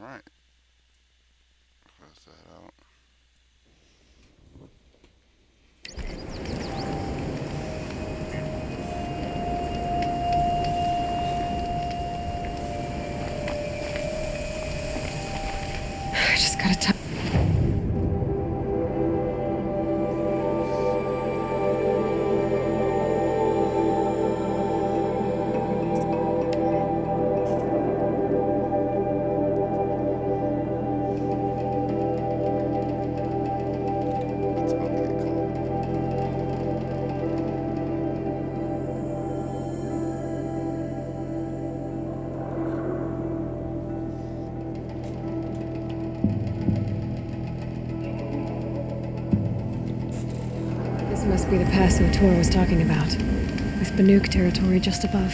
right. Close that out. I just gotta tell. It's about to get cold. This must be the pass Tor was talking about, with Banuk territory just above.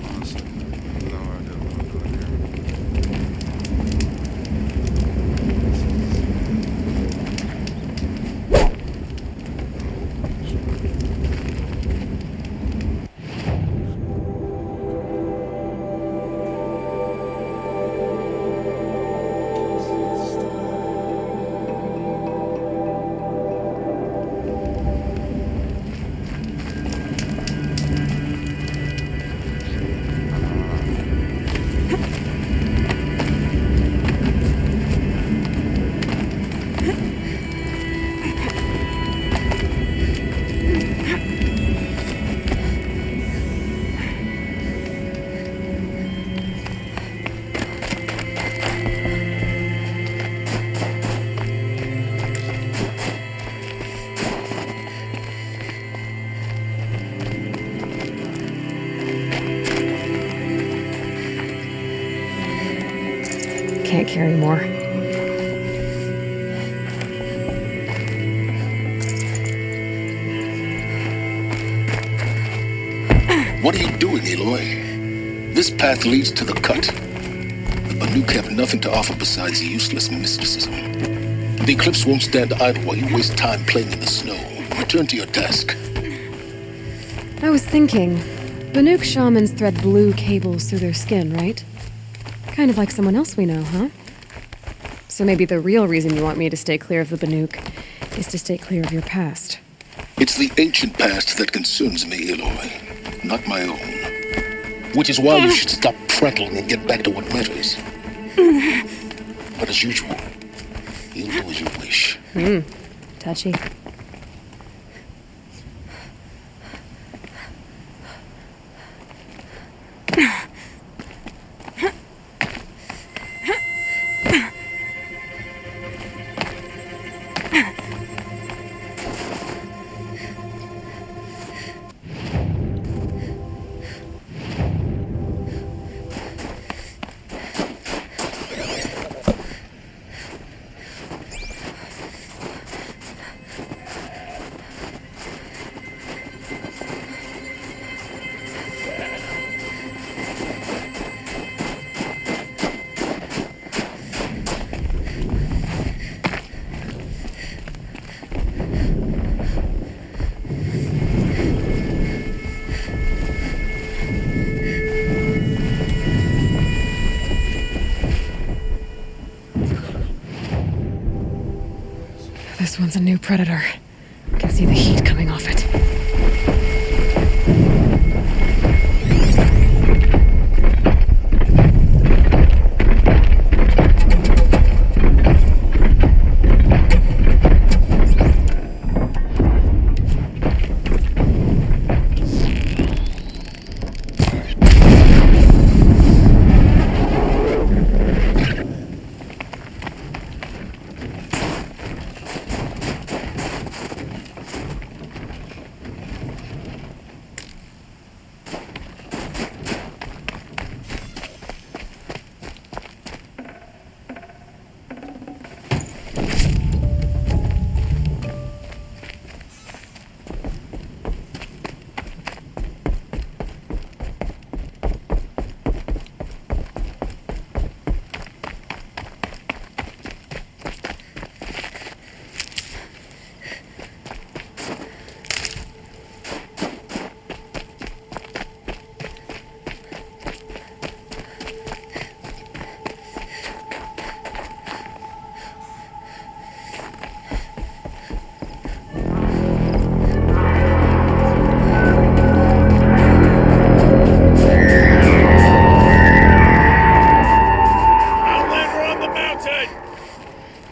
Honestly, no idea what I'm doing here. This Can't carry more. What are you doing, Aloy? This path leads to the cut. The Banuk have nothing to offer besides useless mysticism. The Eclipse won't stand idle while you waste time playing in the snow. Return to your task. I was thinking, Banuk shamans thread blue cables through their skin, right? Kind of like someone else we know, huh? So maybe the real reason you want me to stay clear of the Banuk is to stay clear of your past. It's the ancient past that concerns me, Aloy, not my own. Which is why you should stop prattling and get back to what matters. But as usual, you'll do as you wish. Touchy. This one's a new predator. I can see the heat coming off it.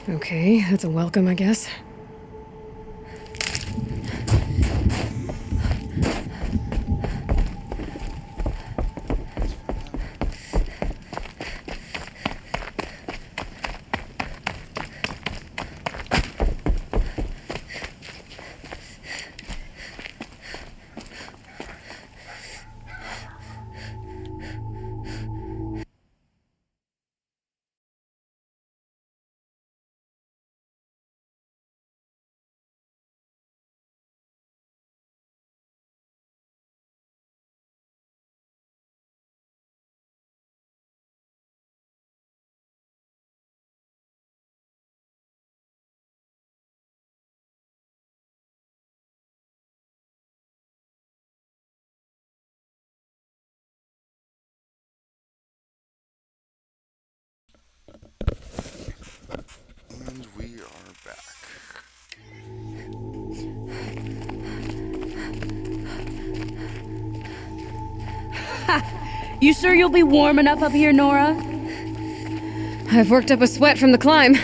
Okay, that's a welcome, I guess. And we are back. You sure you'll be warm enough up here, Nora? I've worked up a sweat from the climb.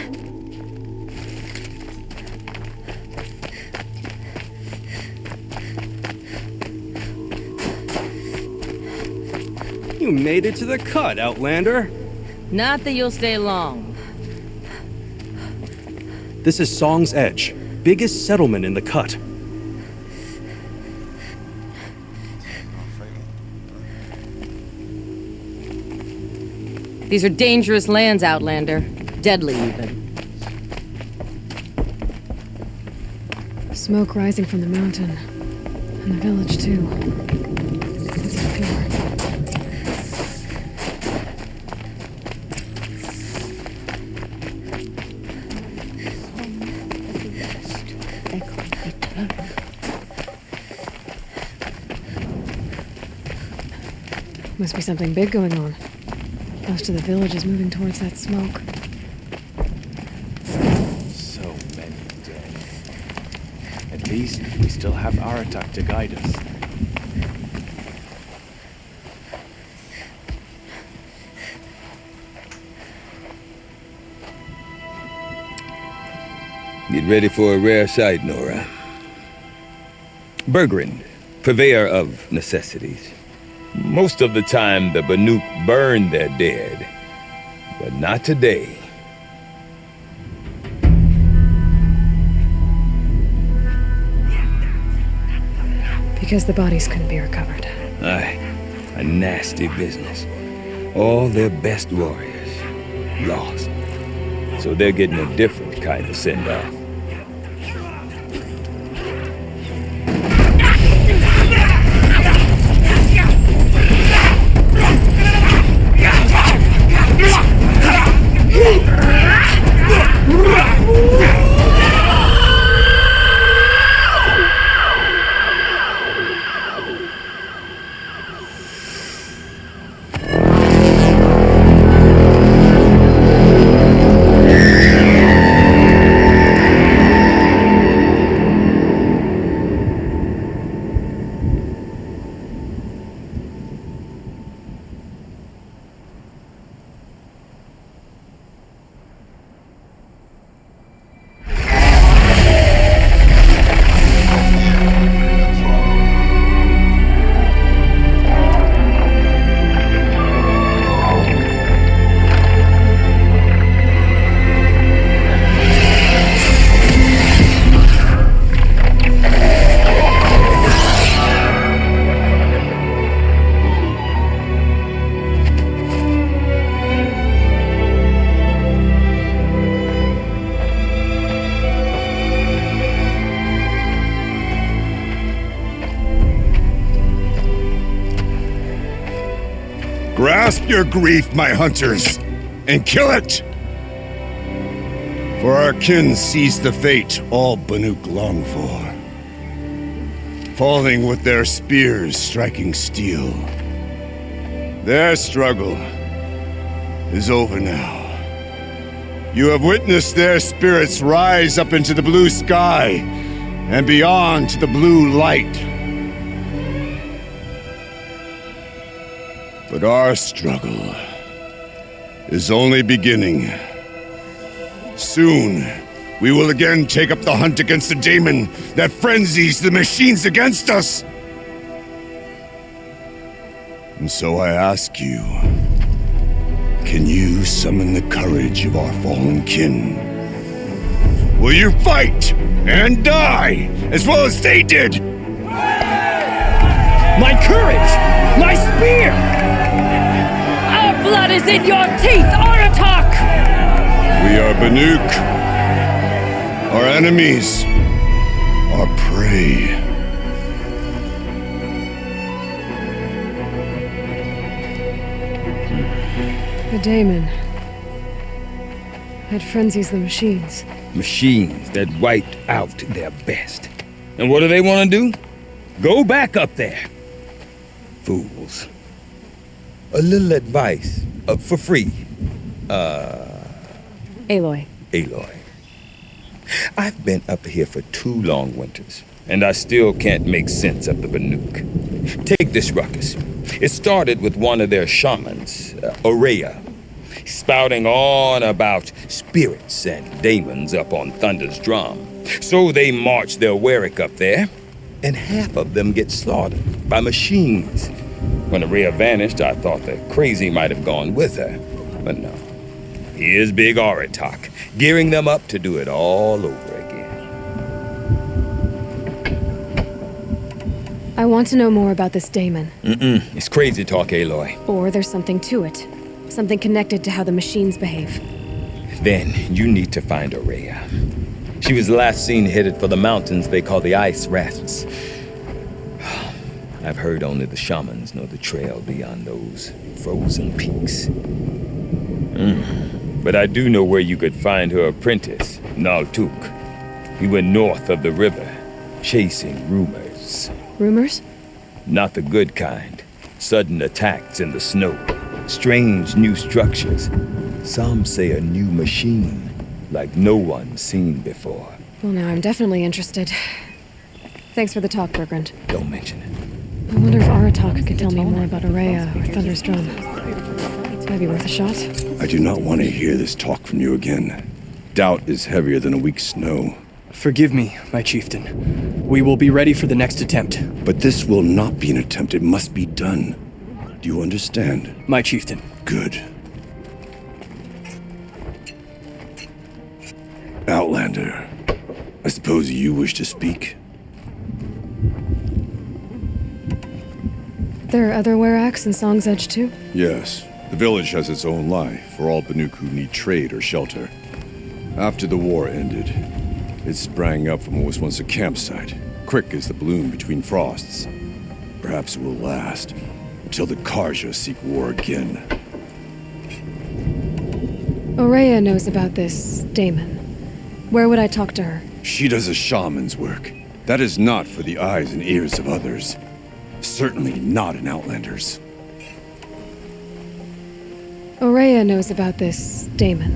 You made it to the cut, Outlander. Not that you'll stay long. This is Song's Edge, biggest settlement in the cut. Not fighting. These are dangerous lands, Outlander. Deadly, even. Smoke rising from the mountain. And the village, too. It's pure. Must be something big going on. Most of the village is moving towards that smoke. So many dead. At least we still have Aratak to guide us. Get ready for a rare sight, Nora. Bergrand, purveyor of necessities. Most of the time, the Banuk burn their dead, but not today. Because the bodies couldn't be recovered. Aye, a nasty business. All their best warriors lost. So they're getting a different kind of send-off. Grasp your grief, my hunters, and kill it! For our kin sees the fate all Banuk long for. Falling with their spears striking steel. Their struggle is over now. You have witnessed their spirits rise up into the blue sky and beyond to the blue light. But our struggle is only beginning. Soon, we will again take up the hunt against the daemon that frenzies the machines against us. And so I ask you, can you summon the courage of our fallen kin? Will you fight and die as well as they did? My courage! My spear! Our blood is in your teeth, Aratak! We are Banuk. Our enemies are prey. The daemon. It frenzies the machines. Machines that wiped out their best. And what do they want to do? Go back up there. Fools. A little advice, for free. Aloy. Aloy. I've been up here for 2 long winters, and I still can't make sense of the Banuk. Take this ruckus. It started with one of their shamans, Ourea, spouting on about spirits and demons up on Thunder's drum. So they march their Warwick up there, and half of them get slaughtered by machines. When Ourea vanished, I thought the crazy might have gone with her, but no. Here's Big Aratak, gearing them up to do it all over again. I want to know more about this daemon. It's crazy talk, Aloy. Or there's something to it. Something connected to how the machines behave. Then you need to find Ourea. She was last seen headed for the mountains they call the Ice Rasps. I've heard only the shamans know the trail beyond those frozen peaks. But I do know where you could find her apprentice, Naltuk. He went north of the river, chasing rumors. Rumors? Not the good kind. Sudden attacks in the snow. Strange new structures. Some say a new machine, like no one's seen before. Well, now I'm definitely interested. Thanks for the talk, Bergrand. Don't mention it. I wonder if Aratak could tell me more about Ourea or Thunder's drum. Might be worth a shot. I do not want to hear this talk from you again. Doubt is heavier than a week's snow. Forgive me, my chieftain. We will be ready for the next attempt. But this will not be an attempt. It must be done. Do you understand? My chieftain. Good. Outlander, I suppose you wish to speak? There are other Weraks in Song's Edge too? Yes. The village has its own life for all Banuk who need trade or shelter. After the war ended, it sprang up from what was once a campsite, quick as the bloom between frosts. Perhaps it will last until the Karja seek war again. Ourea knows about this daemon. Where would I talk to her? She does a shaman's work. That is not for the eyes and ears of others. Certainly not an Outlander's. Ourea knows about this daemon.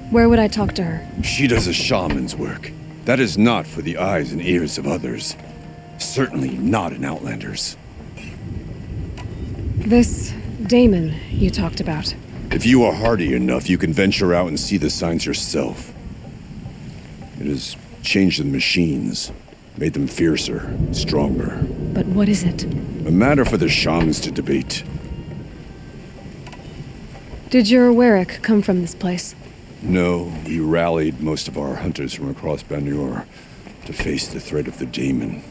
Where would I talk to her? She does a shaman's work. That is not for the eyes and ears of others. Certainly not an Outlander's. This daemon you talked about. If you are hardy enough, you can venture out and see the signs yourself. It has changed the machines, made them fiercer, stronger. But what is it? A matter for the shamans to debate. Did your Warwick come from this place? No, we rallied most of our hunters from across Banur to face the threat of the daemon.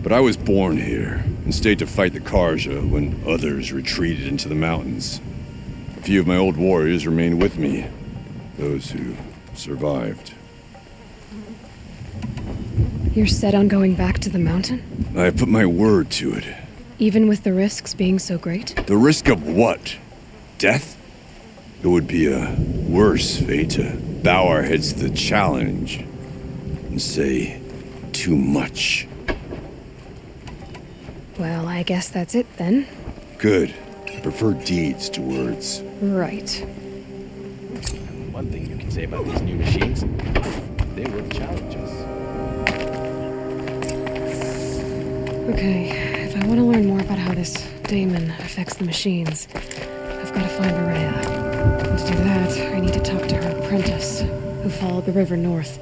But I was born here and stayed to fight the Karja when others retreated into the mountains. A few of my old warriors remained with me, those who survived. You're set on going back to the mountain? I have put my word to it. Even with the risks being so great? The risk of what? Death? It would be a worse fate to bow our heads to the challenge and say too much. Well, I guess that's it then. Good. I prefer deeds to words. Right. One thing you can say about these new machines, they will challenge us. Okay, if I want to learn more about how this daemon affects the machines, I've got to find Ourea. And to do that, I need to talk to her apprentice. who followed the river north.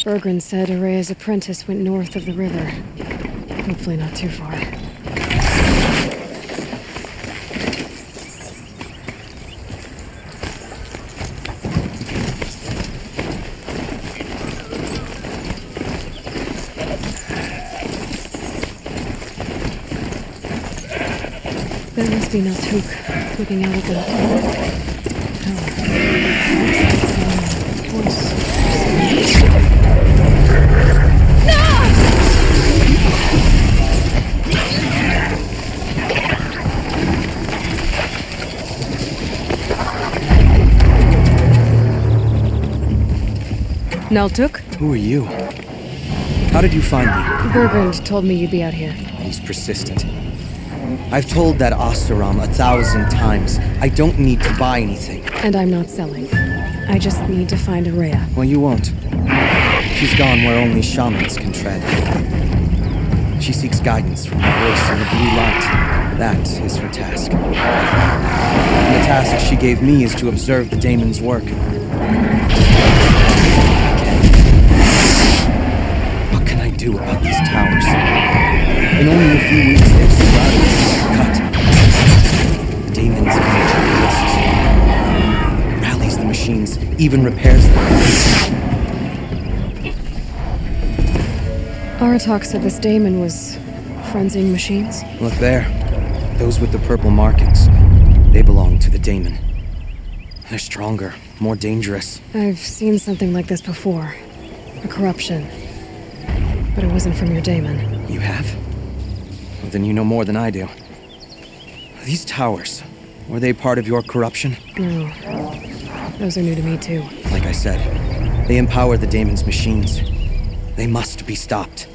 Bergren said Araya's apprentice went north of the river. Hopefully not too far. That must be Naltuk, looking out at the Naltuk? Who are you? How did you find me? Bergrand told me you'd be out here. He's persistent. I've told that Oseram 1,000 times. I don't need to buy anything. And I'm not selling. I just need to find Araya. Well, you won't. She's gone where only shamans can tread. She seeks guidance from the voice in the blue light. That is her task. And the task she gave me is to observe the daemon's work. What can I do about these towers? In only a few weeks, they've surrounded the cut. The daemon's energy rallies the machines, even repairs them. Aratak said this daemon was frenzying machines. Look there. Those with the purple markings. They belong to the daemon. They're stronger, more dangerous. I've seen something like this before. A corruption. But it wasn't from your daemon. You have? Well, then you know more than I do. These towers, were they part of your corruption? No. Those are new to me, too. Like I said, they empower the daemon's machines. They must be stopped.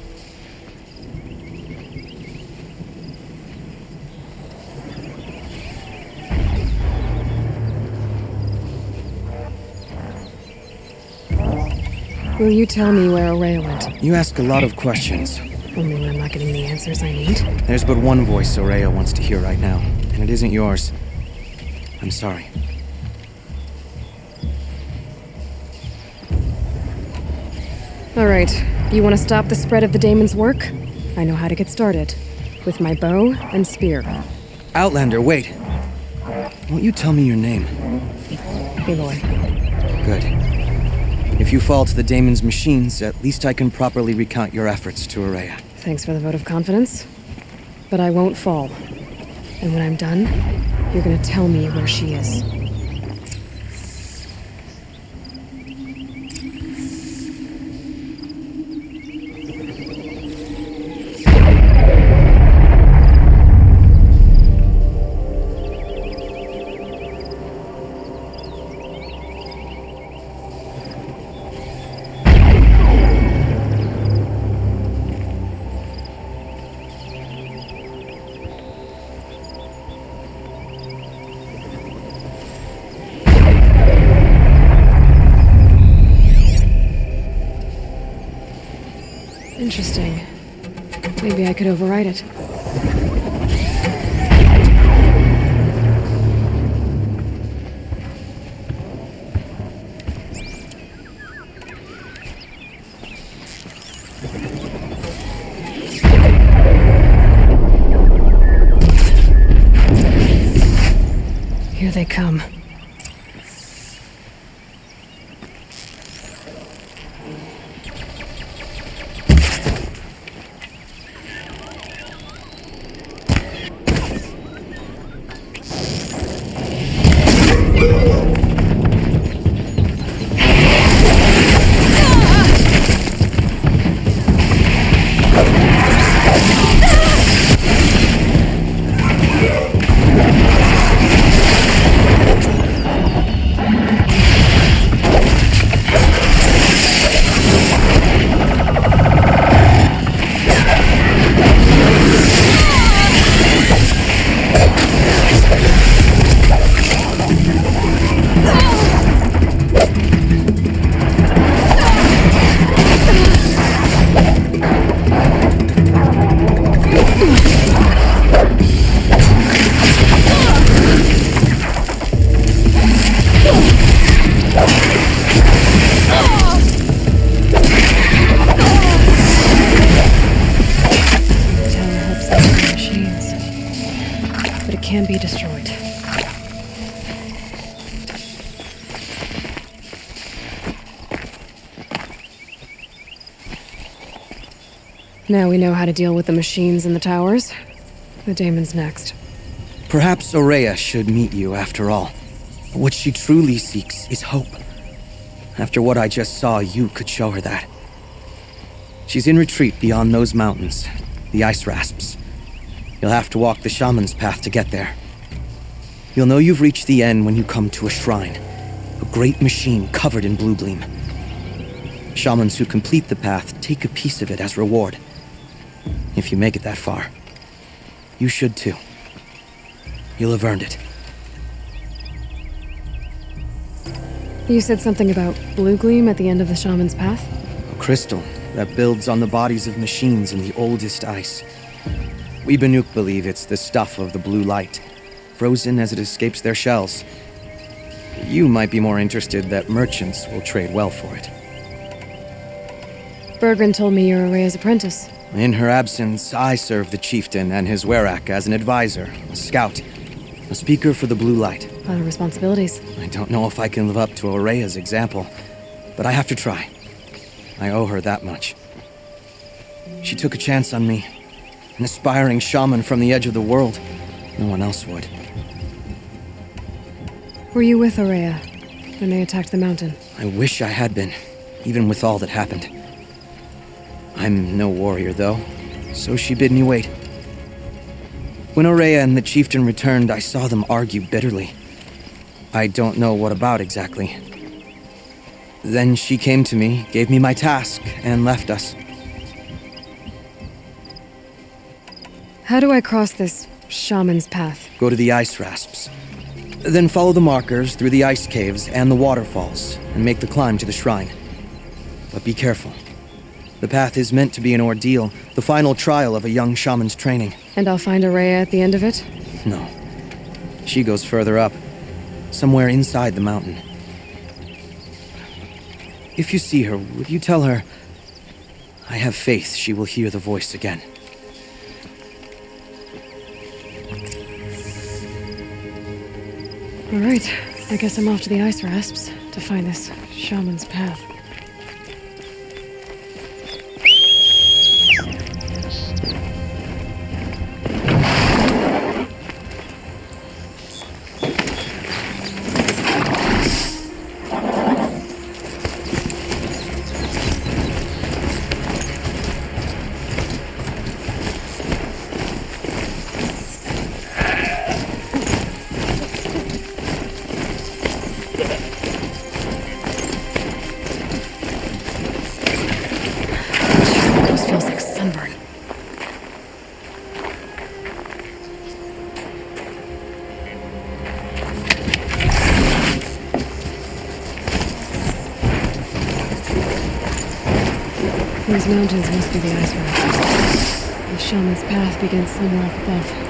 Will you tell me where Araya went? You ask a lot of questions. Only when I'm not getting the answers I need. There's but one voice Araya wants to hear right now, and it isn't yours. I'm sorry. All right. You want to stop the spread of the daemon's work? I know how to get started. With my bow and spear. Outlander, wait. Won't you tell me your name? Aloy. Good. If you fall to the daemon's machines, at least I can properly recount your efforts to Araya. Thanks for the vote of confidence. But I won't fall. And when I'm done, you're gonna tell me where she is. Interesting. Maybe I could override it. Here they come. Can be destroyed. Now we know how to deal with the machines in the towers. The daemon's next. Perhaps Aurea should meet you after all. What she truly seeks is hope. After what I just saw, you could show her that. She's in retreat beyond those mountains, the ice rasps. You'll have to walk the shaman's path to get there. You'll know you've reached the end when you come to a shrine, a great machine covered in blue gleam. Shamans who complete the path take a piece of it as reward. If you make it that far, you should too. You'll have earned it. You said something about blue gleam at the end of the shaman's path? A crystal that builds on the bodies of machines in the oldest ice. We Banuk believe it's the stuff of the blue light, frozen as it escapes their shells. You might be more interested that merchants will trade well for it. Bergren told me you're Aurea's apprentice. In her absence, I serve the chieftain and his werak as an advisor, a scout, a speaker for the blue light. A lot of responsibilities. I don't know if I can live up to Aurea's example, but I have to try. I owe her that much. She took a chance on me. An aspiring shaman from the edge of the world. No one else would. Were you with Aurea when they attacked the mountain? I wish I had been, even with all that happened. I'm no warrior, though, so she bid me wait. When Aurea and the chieftain returned, I saw them argue bitterly. I don't know what about exactly. Then she came to me, gave me my task, and left us. How do I cross this shaman's path? Go to the ice rasps. Then follow the markers through the ice caves and the waterfalls, and make the climb to the shrine. But be careful. The path is meant to be an ordeal, the final trial of a young shaman's training. And I'll find Aurea at the end of it? No. She goes further up, somewhere inside the mountain. If you see her, would you tell her, I have faith she will hear the voice again. All right, I guess I'm off to the ice rasps to find this shaman's path. These mountains must be the ice rasps. The shaman's path begins somewhere up above.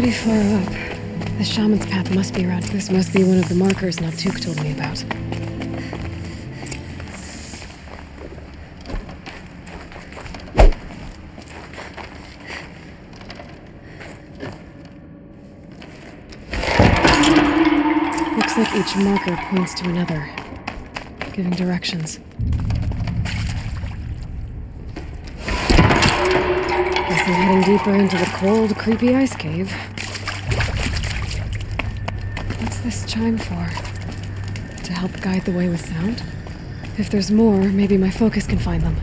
pretty far up. The shaman's path must be around. This must be one of the markers Naltuk told me about. Looks like each marker points to another, giving directions. Guess I'm heading deeper into the cold, creepy ice cave. What's this chime for? To help guide the way with sound? If there's more, maybe my focus can find them.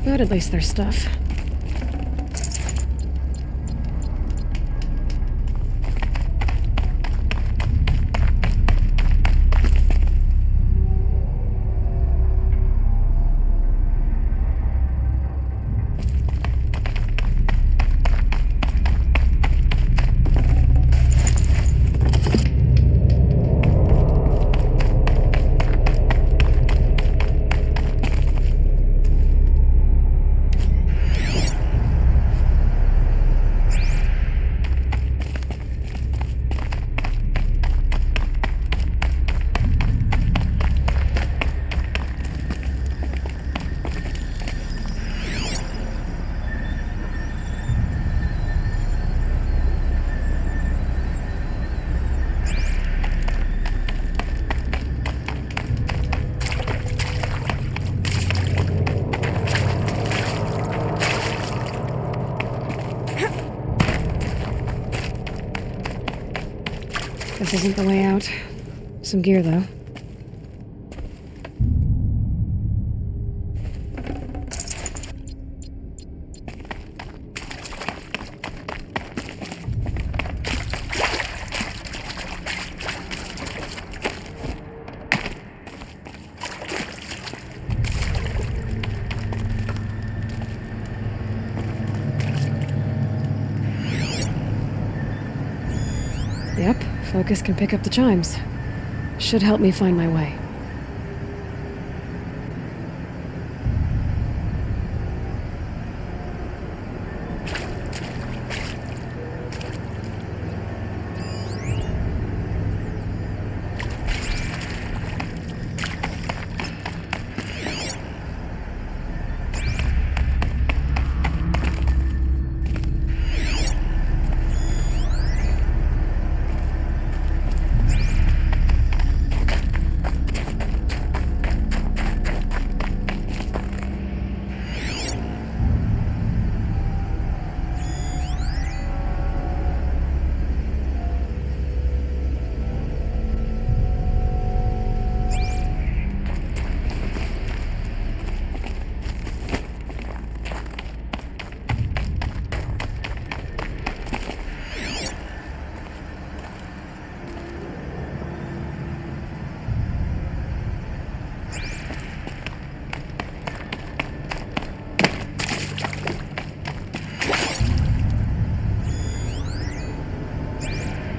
But at least there's stuff. This isn't the way out. Some gear, though. Yep, focus can pick up the chimes. Should help me find my way.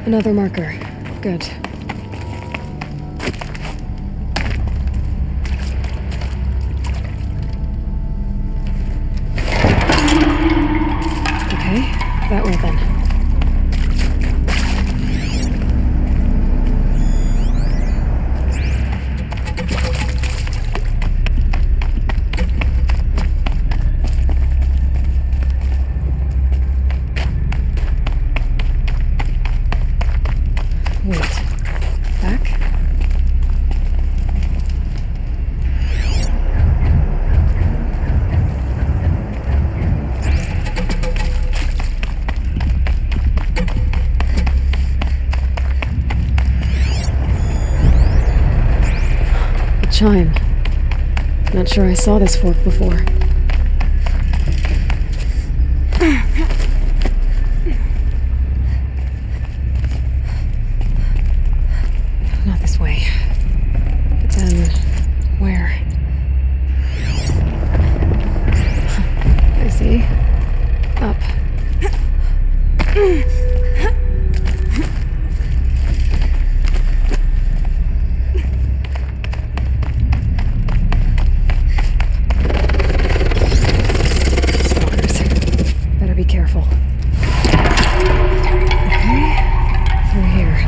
Another marker. Good. Okay, that way then. Wait. chime. Not sure I saw this fork before. Not this way. But then, where? I see. Up. Better be careful. Okay, through here.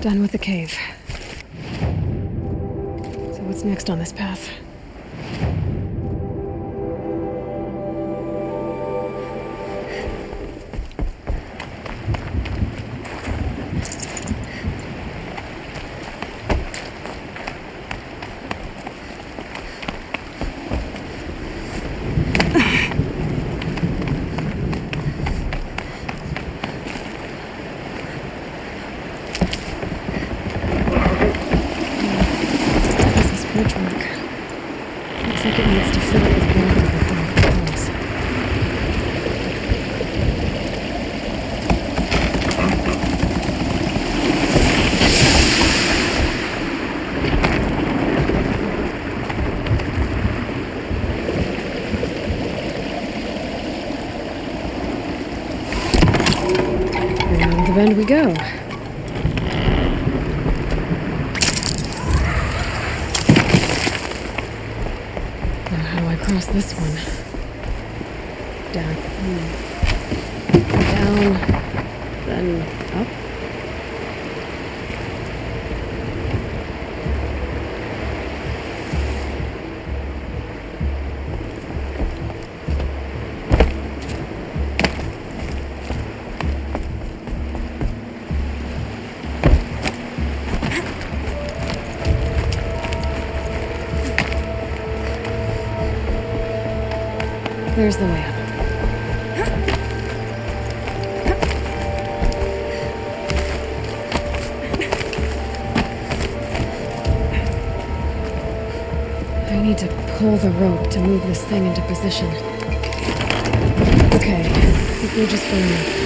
Done with the cave. So what's next on this path? Around the bend we go. Now how do I cross this one? Down. Down. Then up. There's the way up. I need to pull the rope to move this thing into position. Okay, the bridge is firm.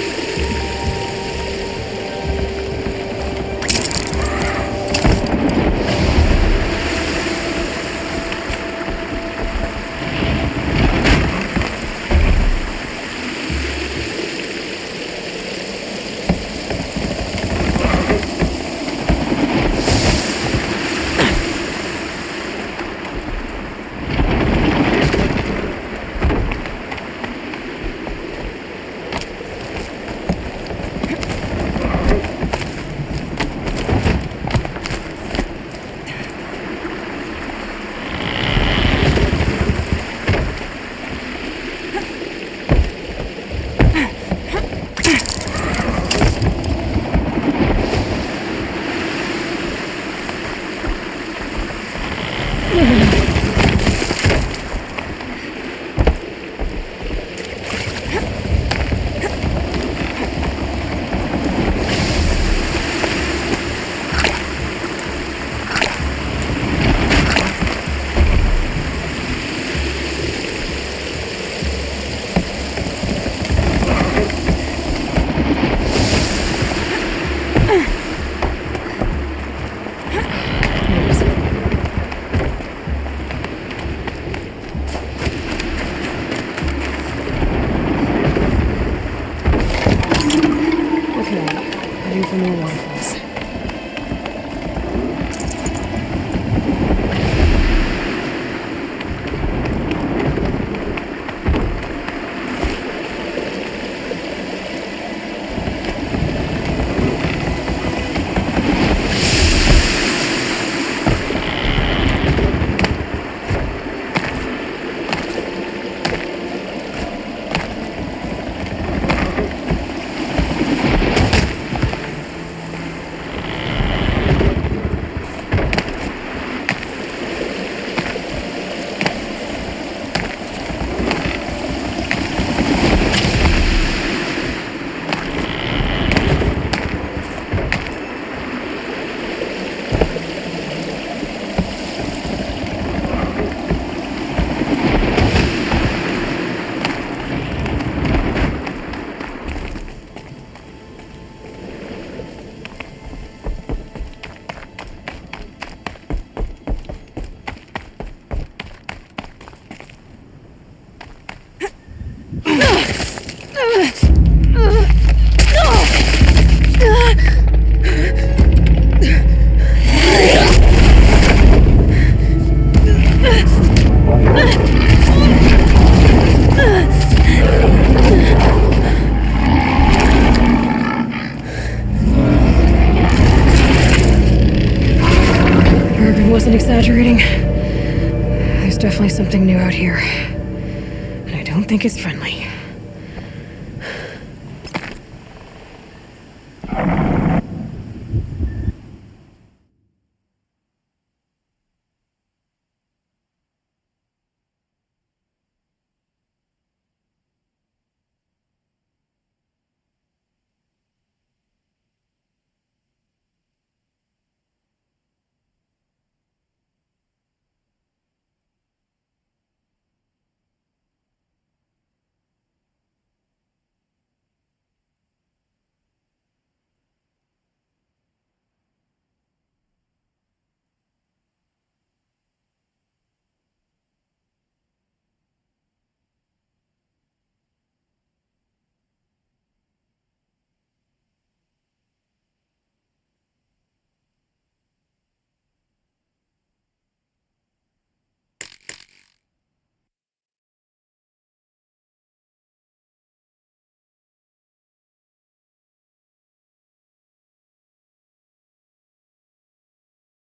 There's definitely something new out here. And I don't think it's friendly.